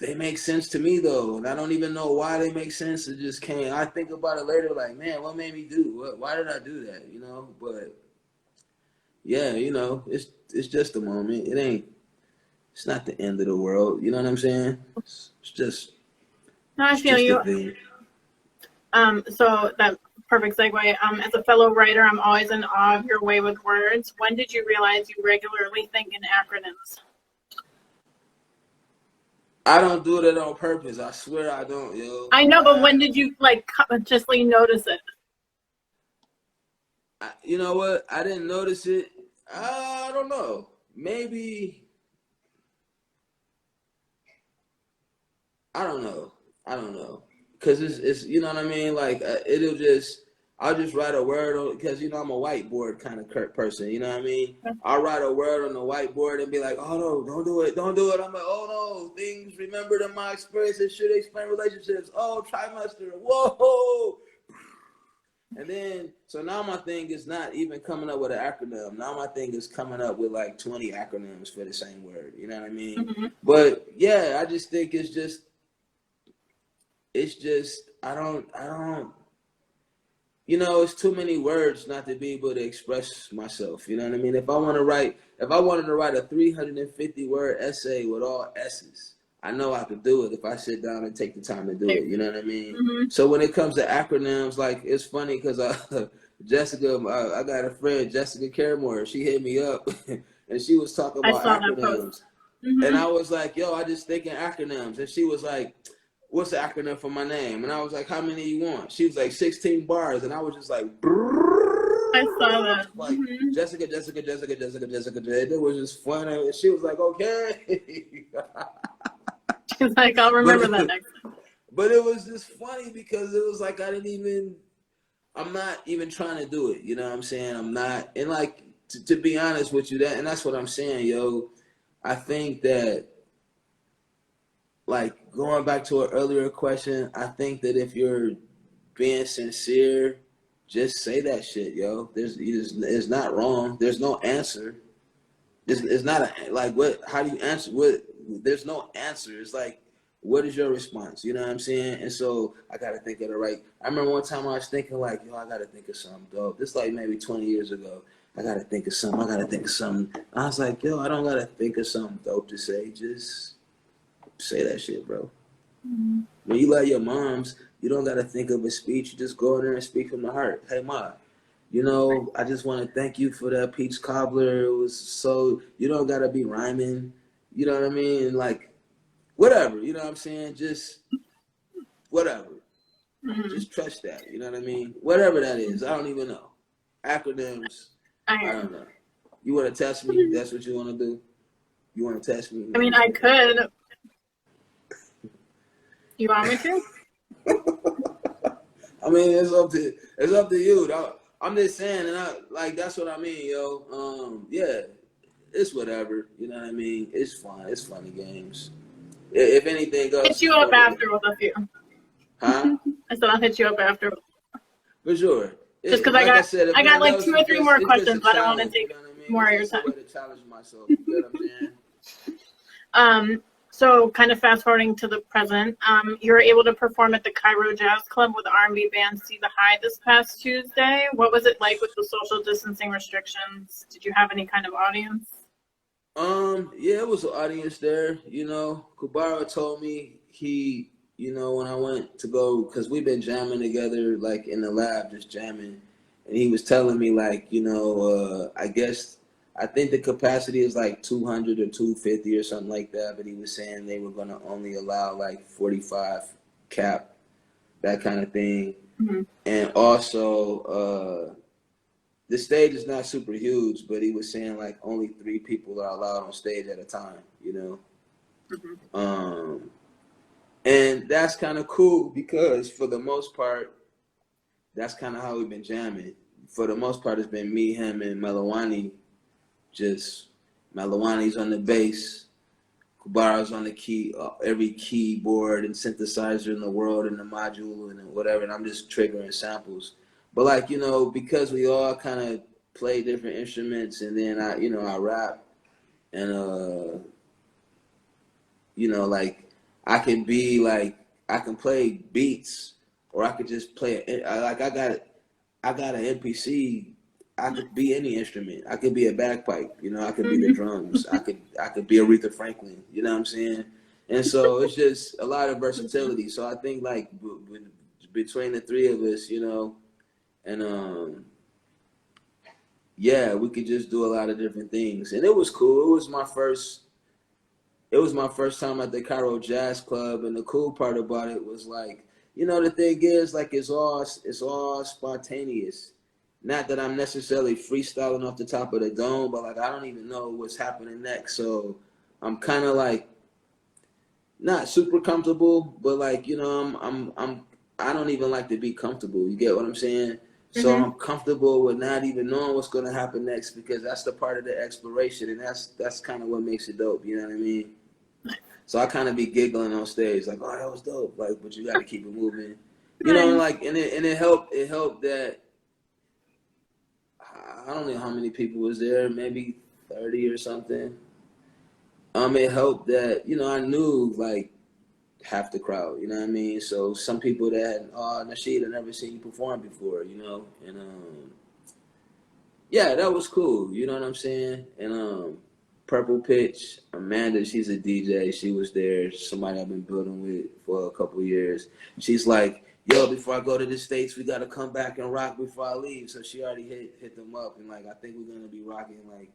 they make sense to me though, and I don't even know why they make sense. It just came. I think about it later, like, man, what made me do? Why did I do that? You know. But yeah, you know, it's just a moment. It ain't. It's not the end of the world. You know what I'm saying? It's just No, I it's feel just a you. thing. So that perfect segue. As a fellow writer, I'm always in awe of your way with words. When did you realize you regularly think in acronyms? I don't do that on purpose. I swear I don't, yo. I know, but when did you like consciously notice it? You know what? I didn't notice it. I don't know. Maybe I don't know. I don't know. Cause it's you know what I mean. Like I'll just write a word because you know I'm a whiteboard kind of person. You know what I mean. I'll write a word on the whiteboard and be like, oh no, don't do it, don't do it. I'm like, oh no, things remembered in my experiences should explain relationships. Oh, trimester, whoa. And then, so now my thing is not even coming up with an acronym. Now my thing is coming up with like 20 acronyms for the same word. You know what I mean? Mm-hmm. But yeah, I just think I don't, you know, it's too many words not to be able to express myself. You know what I mean? If I wanted to write a 350 word essay with all S's, I know I could do it if I sit down and take the time to do it. You know what I mean? Mm-hmm. So when it comes to acronyms, like it's funny because Jessica, I got a friend, Jessica Caramore, she hit me up and she was talking I about saw that post. acronyms. And Mm-hmm. I was like, yo, I just think in acronyms. And she was like, what's the acronym for my name? And I was like, how many you want? She was like, 16 bars. And I was just like, I saw that. like Mm-hmm. Jessica. It was just fun. And she was like, okay. She's like, I'll but remember that it, next time. but it was just funny because it was like I'm not even trying to do it. You know what I'm saying? I'm not. And like, to be honest with you, that's what I'm saying, yo. I think that, like, going back to an earlier question, I think that if you're being sincere, just say that shit, yo. It's not wrong. There's no answer. It's not like what. How do you answer? What? There's no answer. It's like, what is your response? You know what I'm saying? And so I gotta think of the right. I remember one time I was thinking like, yo, I gotta think of something dope. This like maybe 20 years ago. I gotta think of something. I gotta think of something. I was like, yo, I don't gotta think of something dope to say. Just say that shit, bro. Mm-hmm. When you love your moms, you don't gotta think of a speech. You just go in there and speak from the heart. Hey, ma, you know, I just want to thank you for that peach cobbler. It was so, you don't gotta be rhyming. You know what I mean? Like, whatever. You know what I'm saying? Just whatever. Mm-hmm. Just trust that. You know what I mean? Whatever that is, I don't even know. Acronyms, I I hear. don't know. You want to test me? That's what you want to do? You want to test me? I mean, I could. You want me to? I mean, it's up to you. I'm just saying, and that's what I mean, yo. Yeah, it's whatever. You know what I mean? It's fun. It's funny games. If anything Hit else, you it's up for the after with a few. huh? I said I'll hit you up after. For sure. Just because Like I said, if I got nothing like else, 2 or 3 more it's just a questions, but I don't want to challenge. You take know what I mean? more of It's your just a way time. to challenge myself. You get what I'm saying? So kind of fast forwarding to the present, you were able to perform at the Rio Jazz Club with R&B band See the High this past Tuesday. What was it like with the social distancing restrictions? Did you have any kind of audience? Yeah, it was an audience there. You know, Kubara told me when I went to go, because we've been jamming together, like in the lab, just jamming, and he was telling me, like, I think the capacity is like 200 or 250 or something like that, but he was saying they were going to only allow like 45 cap, that kind of thing. Mm-hmm. And also, the stage is not super huge, but he was saying like only 3 people are allowed on stage at a time, you know? Mm-hmm. And that's kind of cool because for the most part, that's kind of how we've been jamming. For the most part, it's been me, him, and Melawani. Just Melawani's on the bass, Kubara's on the key, every keyboard and synthesizer in the world and the module and whatever, and I'm just triggering samples. But like, because we all kind of play different instruments, and then I rap, and like I can be like I can play beats, or I could just play like I got an NPC. I could be any instrument. I could be a bagpipe, I could be the drums. I could be Aretha Franklin, you know what I'm saying? And so it's just a lot of versatility. So I think like between the 3 of us, and yeah, we could just do a lot of different things. And it was cool. It was my first time at the Rio Jazz Club, and the cool part about it was like, the thing is like it's all spontaneous. Not that I'm necessarily freestyling off the top of the dome, but like I don't even know what's happening next. So I'm kind of like not super comfortable, but like I don't even like to be comfortable. You get what I'm saying? So Mm-hmm. I'm comfortable with not even knowing what's gonna happen next, because that's the part of the exploration, and that's kind of what makes it dope. You know what I mean? So I kind of be giggling on stage, like, "Oh, that was dope!" Like, but you got to keep it moving, and Nice. like, and it helped. It helped that I don't know how many people was there, maybe 30 or something. It helped that I knew like half the crowd. You know what I mean? So some people that Nasheed, I never seen you perform before. And yeah, that was cool. You know what I'm saying? And Purple Pitch, Amanda, she's a DJ. She was there. Somebody I've been building with for a couple years. She's like, "Yo, before I go to the States, we gotta come back and rock before I leave." So she already hit them up, and like I think we're gonna be rocking like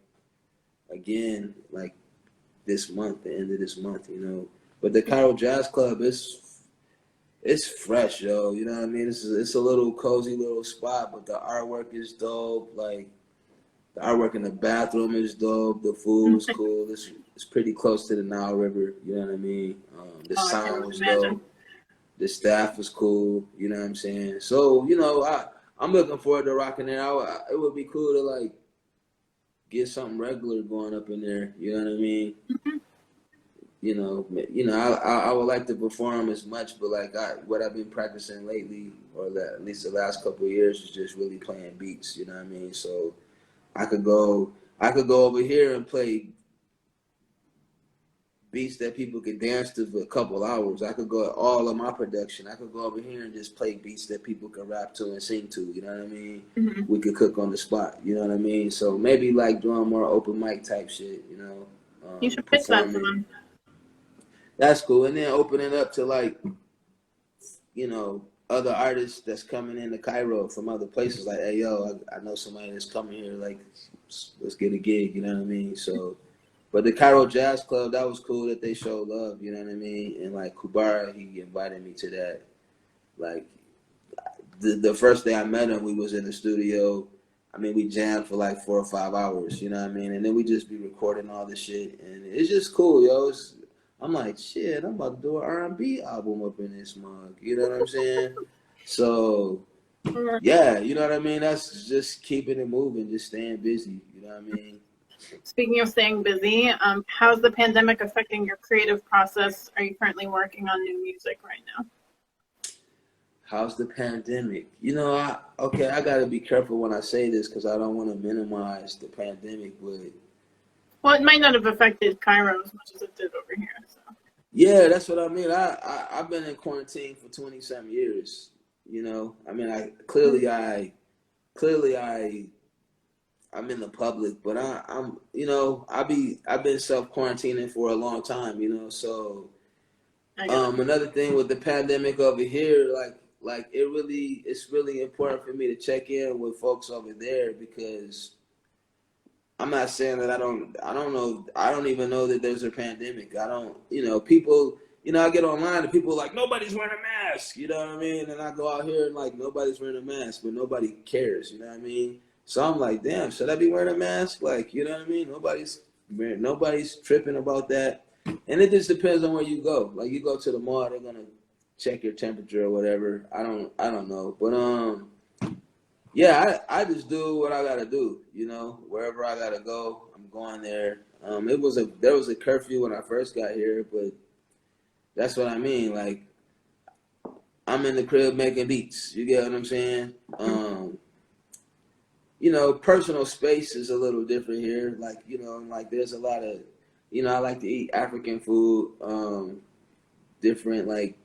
again like this month, the end of this month. But the Cairo Jazz Club is it's fresh, yo. You know what I mean? It's a little cozy little spot, but the artwork is dope. Like the artwork in the bathroom is dope. The food was cool. It's pretty close to the Nile River. You know what I mean? The Oh, I can sound was imagine. dope. The staff was cool. You know what I'm saying? So I'm looking forward to rocking there. It would be cool to like get something regular going up in there. You know what I mean? I would like to perform as much, but like what I've been practicing lately, or at least the last couple of years, is just really playing beats. You know what I mean? So I could go over here and play beats that people could dance to for a couple hours. I could go at all of my production. I could go over here and just play beats that people can rap to and sing to. You know what I mean? Mm-hmm. We could cook on the spot. You know what I mean? So maybe like doing more open mic type shit. You should pitch that to Performing. them. That's cool. And then open it up to like other artists that's coming into Cairo from other places. Like, hey, yo, I know somebody that's coming here. Like, let's get a gig. You know what I mean? So, but the Cairo Jazz Club, that was cool that they showed love. You know what I mean? And like Kubara, he invited me to that. Like, the first day I met him, we was in the studio. I mean, we jammed for like 4 or 5 hours. You know what I mean? And then we just be recording all this shit, and it's just cool, yo. I'm like, shit, I'm about to do an R&B album up in this mug. You know what I'm saying? So, yeah, you know what I mean? That's just keeping it moving, just staying busy. You know what I mean? Speaking of staying busy, how's the pandemic affecting your creative process? Are you currently working on new music right now? How's the pandemic? You know, I got to be careful when I say this because I don't want to minimize the pandemic, but Well, it might not have affected Cairo as much as it did over here. So. yeah, that's what I mean. I've been in quarantine for 20 some years. You know, I mean, clearly I'm in the public, but I'm you know I've been self quarantining for a long time. You know, so another thing with the pandemic over here, like it's really important for me to check in with folks over there because I'm not saying that I don't know, I don't even know that there's a pandemic. I don't, people, I get online and people are like, nobody's wearing a mask, you know what I mean? And I go out here and like, nobody's wearing a mask, but nobody cares, you know what I mean? So I'm like, damn, should I be wearing a mask? Like, you know what I mean? Nobody's tripping about that. And it just depends on where you go. Like you go to the mall, they're going to check your temperature or whatever. I don't know. But, yeah, I just do what I gotta do, wherever I gotta go, I'm going there. There was a curfew when I first got here, but that's what I mean. Like I'm in the crib making beats. You get what I'm saying? Personal space is a little different here. Like, like there's a lot of, I like to eat African food, different like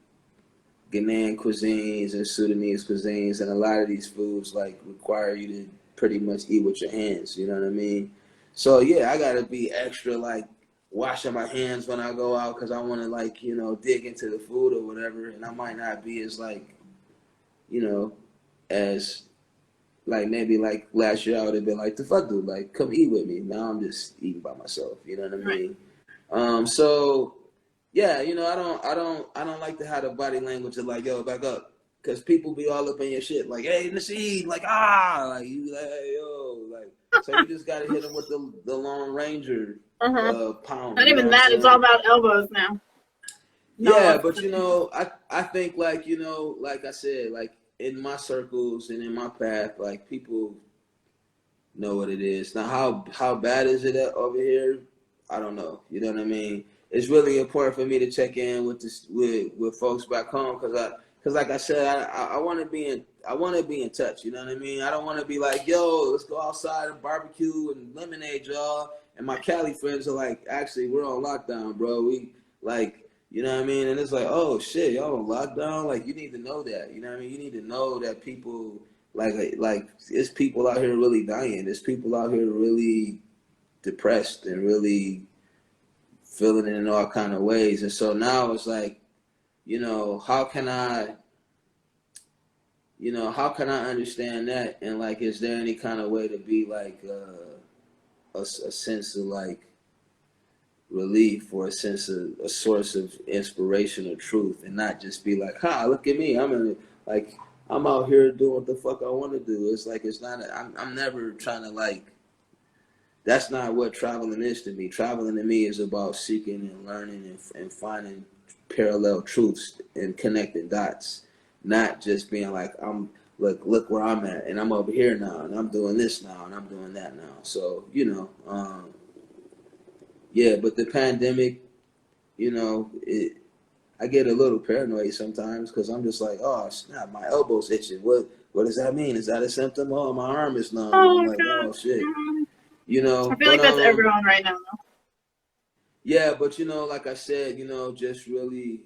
Ghanaian cuisines and Sudanese cuisines, and a lot of these foods like require you to pretty much eat with your hands. You know what I mean? So yeah, I gotta be extra like washing my hands when I go out because I want to like dig into the food or whatever, and I might not be as like as like maybe like last year I would have been like the fuck dude, like come eat with me. Now I'm just eating by myself. You know what I mean? So yeah, I don't like to have the body language of like, yo, back up, because people be all up in your shit, like, hey, Nasheed, like, like you be like, hey, yo, like, so you just gotta hit them with the Lone Ranger pound. Not You know even what I'm that; it's all saying? about elbows now. Yeah, No. but I think like like I said, like in my circles and in my path, like people know what it is. Now, how bad is it over here? I don't know. You know what I mean? It's really important for me to check in with with folks back home because like I said, I want to be in touch. You know what I mean? I don't want to be like, yo, let's go outside and barbecue and lemonade, y'all. And my Cali friends are like, actually, we're on lockdown, bro. We like. You know what I mean? And it's like, oh shit, y'all on lockdown? Like you need to know that. You know what I mean? You need to know that people like there's people out here really dying. There's people out here really depressed and really feeling it in all kind of ways. And so now it's like, how can how can I understand that? And like, is there any kind of way to be like a sense of like relief or a source of inspiration or truth, and not just be like, look at me, I'm out here doing what the fuck I want to do. It's like it's not. I'm never trying to like. That's not what traveling is to me. Traveling to me is about seeking and learning and finding parallel truths and connecting dots, not just being like look where I'm at and I'm over here now and I'm doing this now and I'm doing that now. So yeah. But the pandemic, I get a little paranoid sometimes because I'm just like, oh snap, my elbow's itching. What does that mean? Is that a symptom? Oh, my arm is numb. Oh I'm my like, god. oh shit, I feel But like that's everyone right now, though. yeah, but like I said, just really,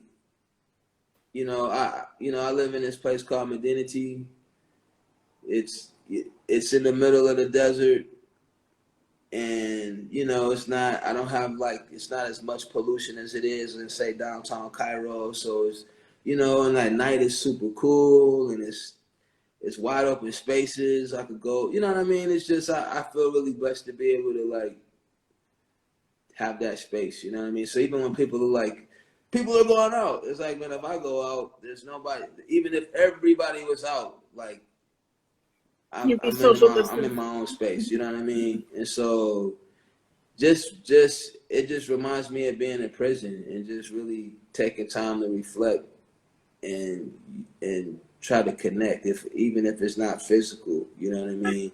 I live in this place called Medinity. It's in the middle of the desert, and it's not. I don't have like it's not as much pollution as it is in say downtown Cairo. So it's and at night it's super cool and it's wide open spaces. I could go. You know what I mean? It's just I feel really blessed to be able to like have that space. You know what I mean? So even when people are like, people are going out, it's like, man, if I go out, there's nobody. Even if everybody was out, like You'd be social I'm in distance. my own space. You know what I mean? And so it just reminds me of being in prison and just really taking time to reflect and try to connect, if even if it's not physical. You know what I mean?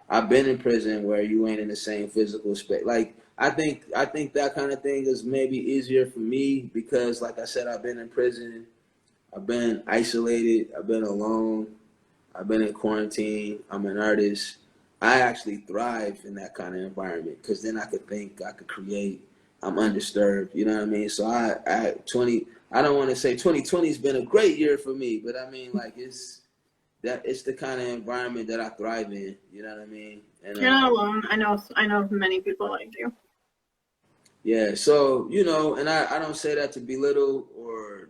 I've been in prison where you ain't in the same physical space. Like I think that kind of thing is maybe easier for me because, like I said, I've been in prison, I've been isolated, I've been alone, I've been in quarantine. I'm an artist. I actually thrive in that kind of environment because then I could think, I could create. I'm undisturbed. You know what I mean? So I don't want to say 2020 has been a great year for me, but I mean, like it's the kind of environment that I thrive in. You know what I mean? And You're not alone. I know many people like you. yeah, so and I don't say that to belittle or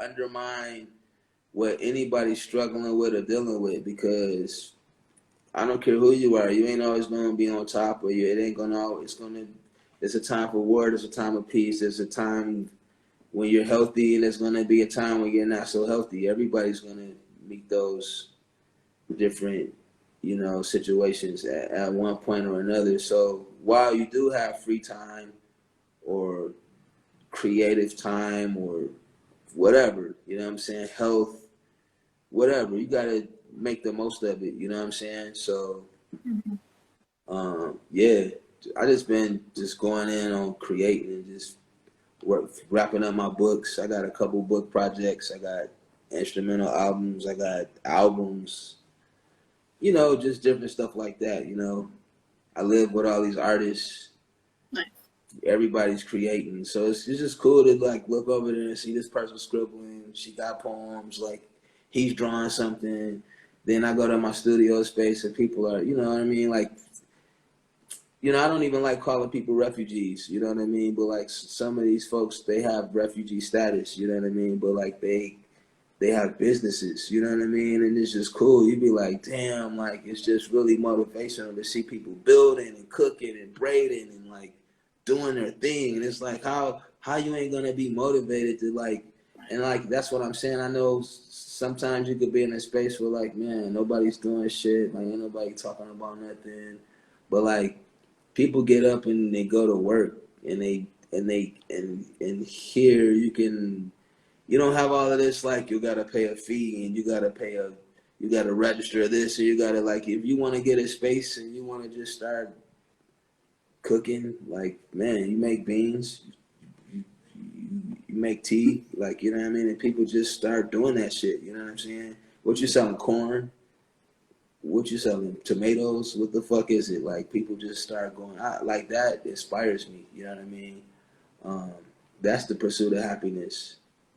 undermine what anybody's struggling with or dealing with, because I don't care who you are. You ain't always going to be on top, or it ain't going to always. There's a time for war. There's a time of peace. There's a time when you're healthy, and there's going to be a time when you're not so healthy. Everybody's going to meet those different, situations at one point or another. So while you do have free time or creative time or whatever, you know what I'm saying, health, whatever, you got to make the most of it. You know what I'm saying? So, yeah, I just been just going in on creating and just wrapping up my books. I got a couple book projects. I got instrumental albums. I got albums. Just different stuff like that. I live with all these artists. Nice. Everybody's creating, so it's just cool to like look over there and see this person scribbling. She got poems, like he's drawing something. Then I go to my studio space and people are, you know what I mean? Like, I don't even like calling people refugees, you know what I mean? But like some of these folks, they have refugee status, you know what I mean? But like they have businesses, you know what I mean? And it's just cool. You'd be like, damn, like it's just really motivational to see people building and cooking and braiding and like doing their thing. And it's like how you ain't gonna be motivated to like, and like that's what I'm saying. I know sometimes you could be in a space where like, man, nobody's doing shit, like ain't nobody talking about nothing. But like people get up and they go to work and and here you don't have all of this, like you gotta pay a fee and you gotta register this, or you gotta, like, if you wanna get a space and you wanna just start cooking, like, man, you make beans, you make tea, like, you know what I mean? And people just start doing that shit, you know what I'm saying? What you selling, corn? What you selling, tomatoes? What the fuck is it? Like, people just start going out like that. Inspires me, you know what I mean? That's the pursuit of happiness.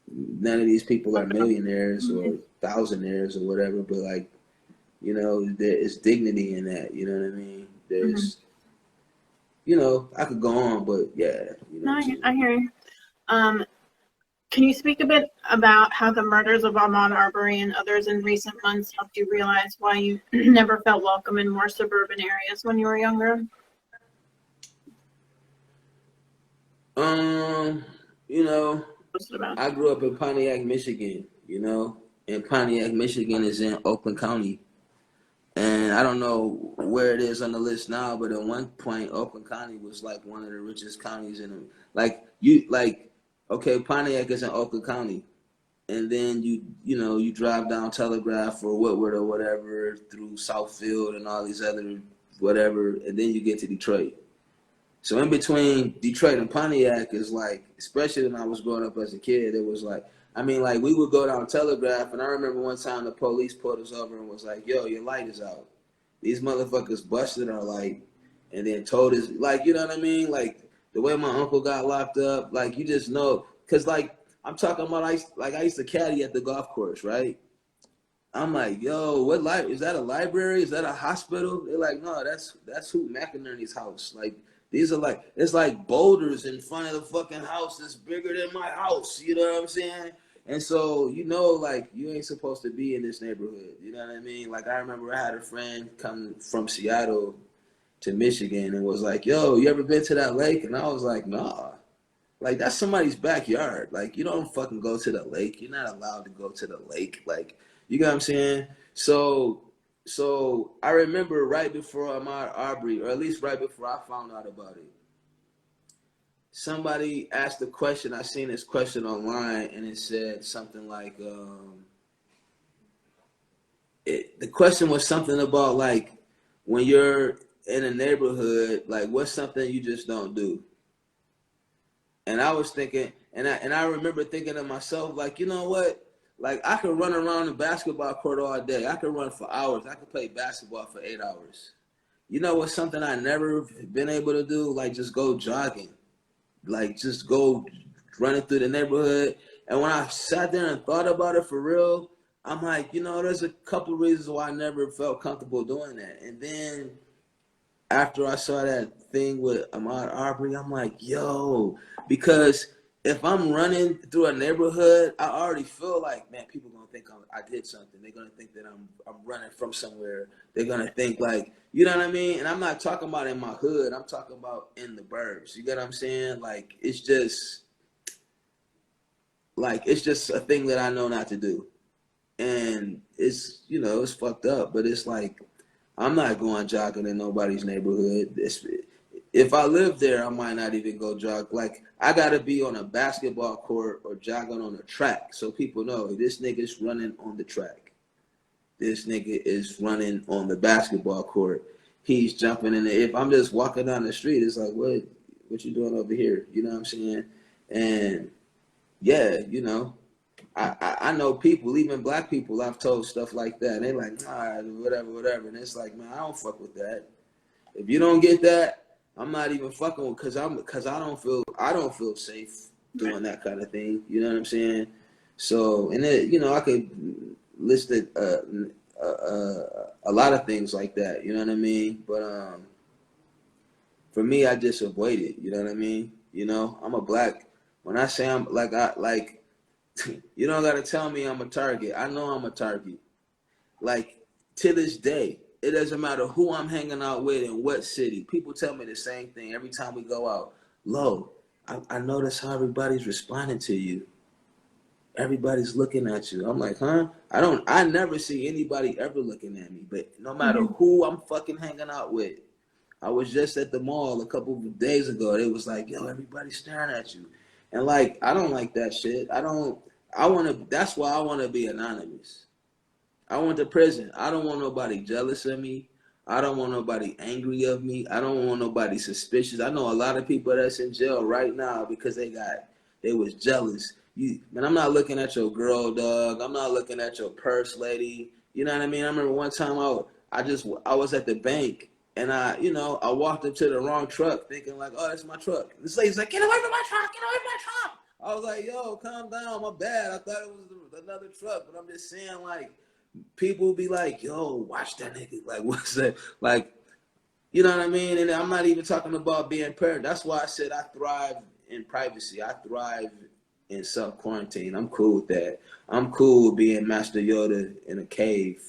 None of these people are millionaires or thousandaires or whatever, but like, there is dignity in that, you know what I mean? There's, I could go on, but yeah. No, I hear you. Can you speak a bit about how the murders of Ahmaud Arbery and others in recent months helped you realize why you never felt welcome in more suburban areas when you were younger? I grew up in Pontiac, Michigan, and Pontiac, Michigan is in Oakland County. And I don't know where it is on the list now, but at one point, Oakland County was like one of the richest counties in them. Okay, Pontiac is in Oakland County. And then you drive down Telegraph or Woodward or whatever through Southfield and all these other whatever, and then you get to Detroit. So in between Detroit and Pontiac is like, especially when I was growing up as a kid, it was like, I mean, like we would go down Telegraph, and I remember one time the police pulled us over and was like, yo, your light is out. These motherfuckers busted our light and then told us, like, you know what I mean? Like the way my uncle got locked up, like you just know, because like I'm talking about, I used to caddy at the golf course, right? I'm like, yo, what is that a library? Is that a hospital? They're like, no, that's Hoot McInerney's house. Like, these are like, it's like boulders in front of the fucking house that's bigger than my house. You know what I'm saying? And so, like, you ain't supposed to be in this neighborhood. You know what I mean? Like, I remember I had a friend come from Seattle to Michigan and was like, yo, you ever been to that lake? And I was like, nah. Like, that's somebody's backyard. Like, you don't fucking go to the lake. You're not allowed to go to the lake. Like, you know what I'm saying? So I remember right before Ahmaud Arbery, or at least right before I found out about it, somebody asked a question. I seen this question online, and it said something like, the question was something about like when you're in a neighborhood, like what's something you just don't do? And I was thinking, and I remember thinking to myself, like, you know what? Like I could run around the basketball court all day. I could run for hours. I could play basketball for 8 hours. You know what's something I never been able to do? Like just go jogging. Like just go running through the neighborhood. And when I sat there and thought about it for real, I'm like, you know, there's a couple of reasons why I never felt comfortable doing that. And then after I saw that thing with Ahmaud Arbery, I'm like, yo, because if I'm running through a neighborhood, I already feel like, man, people gonna think I did something. They're gonna think that I'm running from somewhere. They're gonna think like, you know what I mean? And I'm not talking about in my hood. I'm talking about in the burbs. You get what I'm saying? Like it's just a thing that I know not to do, and it's it's fucked up. But it's like I'm not going jogging in nobody's neighborhood. If I live there, I might not even go jog. Like, I got to be on a basketball court or jogging on a track so people know this nigga's running on the track. This nigga is running on the basketball court. He's jumping in there. If I'm just walking down the street, it's like, what you doing over here? You know what I'm saying? And, yeah, I know people, even black people, I've told stuff like that. And they're like, nah, whatever. And it's like, man, I don't fuck with that. If you don't get that, I'm not even fucking with, because I don't feel safe doing that kind of thing. You know what I'm saying? So, and it, I could list it, a lot of things like that. You know what I mean? But for me, I just avoid it. You know what I mean? I'm a black. When I say I'm like, you don't gotta tell me I'm a target. I know I'm a target. Like, to this day, it doesn't matter who I'm hanging out with in what city. People tell me the same thing every time we go out. Lo, I notice how everybody's responding to you. Everybody's looking at you. I'm like, huh? I never see anybody ever looking at me. But no matter who I'm fucking hanging out with, I was just at the mall a couple of days ago. It was like, yo, everybody's staring at you. And like, I don't like that shit. That's why I want to be anonymous. I went to prison. I don't want nobody jealous of me. I don't want nobody angry of me. I don't want nobody suspicious. I know a lot of people that's in jail right now because they was jealous. Man, I'm not looking at your girl, dog. I'm not looking at your purse, lady. You know what I mean? I remember one time I was at the bank and I walked up to the wrong truck thinking like, oh, that's my truck. This lady's like, get away from my truck, get away from my truck. I was like, yo, calm down, my bad. I thought it was another truck, but I'm just saying like, people be like, yo, watch that nigga. Like, what's that? Like, you know what I mean? And I'm not even talking about being parent. That's why I said I thrive in privacy. I thrive in self-quarantine. I'm cool with that. I'm cool with being Master Yoda in a cave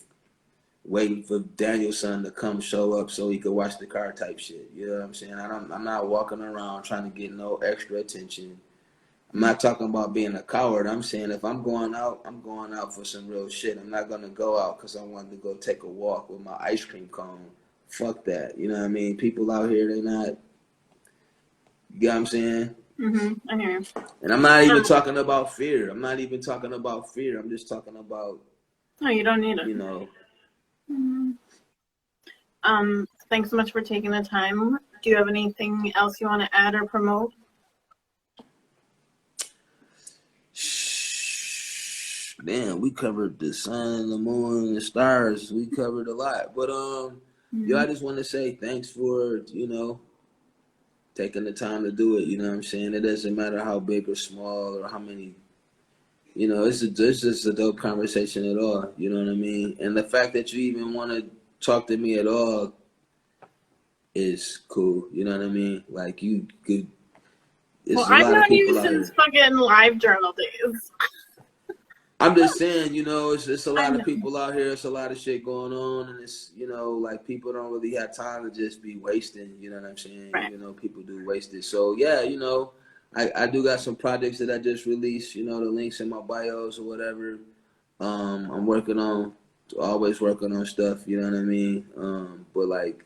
waiting for Daniel's son to come show up so he could watch the car type shit. You know what I'm saying? I'm not walking around trying to get no extra attention. I'm not talking about being a coward. I'm saying if I'm going out for some real shit. I'm not going to go out because I wanted to go take a walk with my ice cream cone. Fuck that. You know what I mean? People out here, they not, you get what I'm saying? I hear you. And I'm not even talking about fear. I'm just talking about, no, you don't need it. Thanks so much for taking the time. Do you have anything else you want to add or promote? Man, we covered the sun, the moon, the stars. We covered a lot. But I just want to say thanks for, taking the time to do it. You know what I'm saying? It doesn't matter how big or small or how many, it's just a dope conversation at all. You know what I mean? And the fact that you even want to talk to me at all is cool. You know what I mean? Like, you could, I've known you since fucking live journal days. I'm just saying, it's a lot of people out here. It's a lot of shit going on, and it's, like, people don't really have time to just be wasting. You know what I'm saying? Right. People do waste it. So yeah, I do got some projects that I just released. The links in my bios or whatever. I'm always working on stuff. You know what I mean? But like,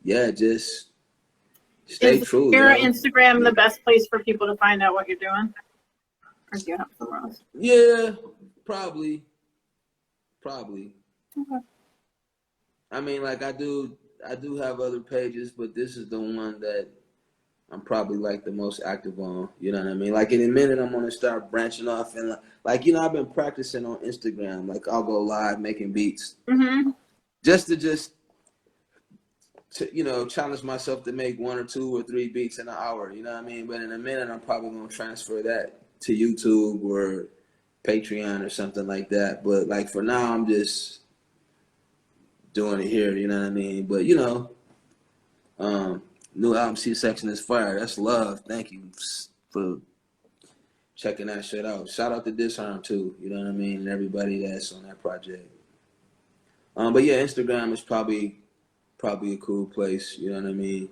yeah, just Stay Is true, your yo. Instagram the best place for people to find out what you're doing? Or do you have somewhere else? Yeah, probably. Okay. I mean, like I do have other pages, but this is the one that I'm probably like the most active on. You know what I mean? Like in a minute, I'm gonna start branching off and like you know, I've been practicing on Instagram. Like I'll go live making beats Mm-hmm. just to you know challenge myself to make 1 or 2 or 3 beats in an hour. You know what I mean? But in a minute, I'm probably gonna transfer that to YouTube or Patreon or something like that. But like for now, I'm just doing it here. You know what I mean? But you know. New album C-Section is fire. That's love. Thank you for checking that shit out. Shout out to Disarm too. You know what I mean? And everybody that's on that project. But yeah, Instagram is probably a cool place. You know what I mean?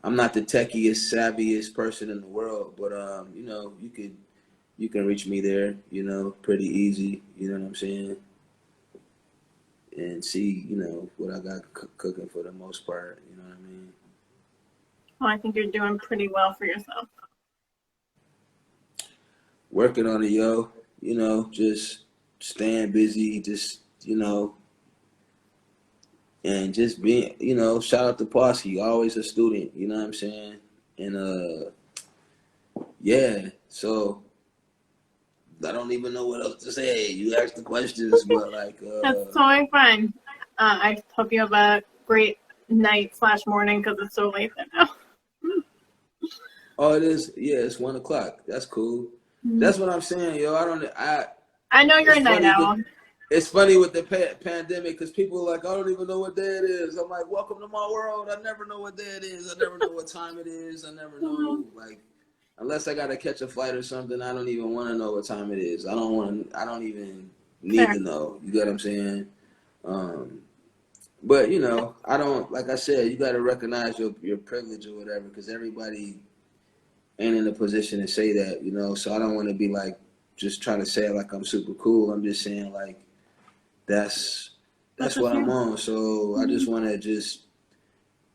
I'm not the techiest, savviest person in the world, but you know, you can reach me there. You know, pretty easy. You know what I'm saying? And see, you know, what I got cooking for the most part. You know what I mean? Well, I think you're doing pretty well for yourself. Working on it, yo. You know, just staying busy, just, you know, and just being, you know, shout out to Parsky, always a student, you know what I'm saying? And yeah, so I don't even know what else to say. You asked the questions, but like That's totally fine. I hope you have a great night / morning because it's so late there now. oh, it is, yeah, it's 1 o'clock. That's cool. Mhm. That's what I'm saying, yo. I know you're It's a night funny with owl. it's funny with the pandemic because people are like, I don't even know what day it is. I'm like, welcome to my world. I never know what day it is. I never know what time it is. I never know, like, unless I gotta catch a flight or something. I don't even want to know what time it is. I don't even need Fair. to know. You get what I'm saying? But you know, I don't. Like I said, you gotta recognize your privilege or whatever because everybody ain't in a position to say that. You know, so I don't want to be like just trying to say it like I'm super cool. I'm just saying like that's That's what just I'm you. on. So I just want to just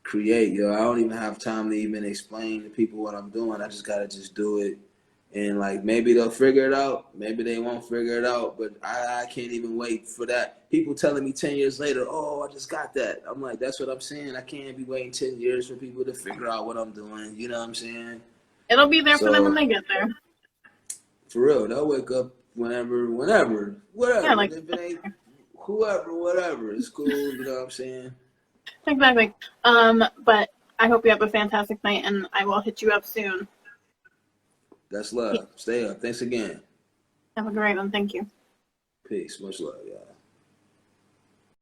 create, yo. I don't even have time to even explain to people what I'm doing. I just gotta just do it, and like maybe they'll figure it out. Maybe they won't figure it out. But I can't even wait for that. People telling me 10 years later, oh, I just got that. I'm like, that's what I'm saying. I can't be waiting 10 years for people to figure out what I'm doing. You know what I'm saying? It'll be there for them when So they get there. for real, they'll wake up whenever, Yeah, whatever. like If it ain't whoever, whatever, it's cool. You know what I'm saying? exactly. But I hope you have a fantastic night, and I will hit you up soon. That's love. Stay up. Thanks again. Have a great one. Thank you. Peace. Much love, y'all.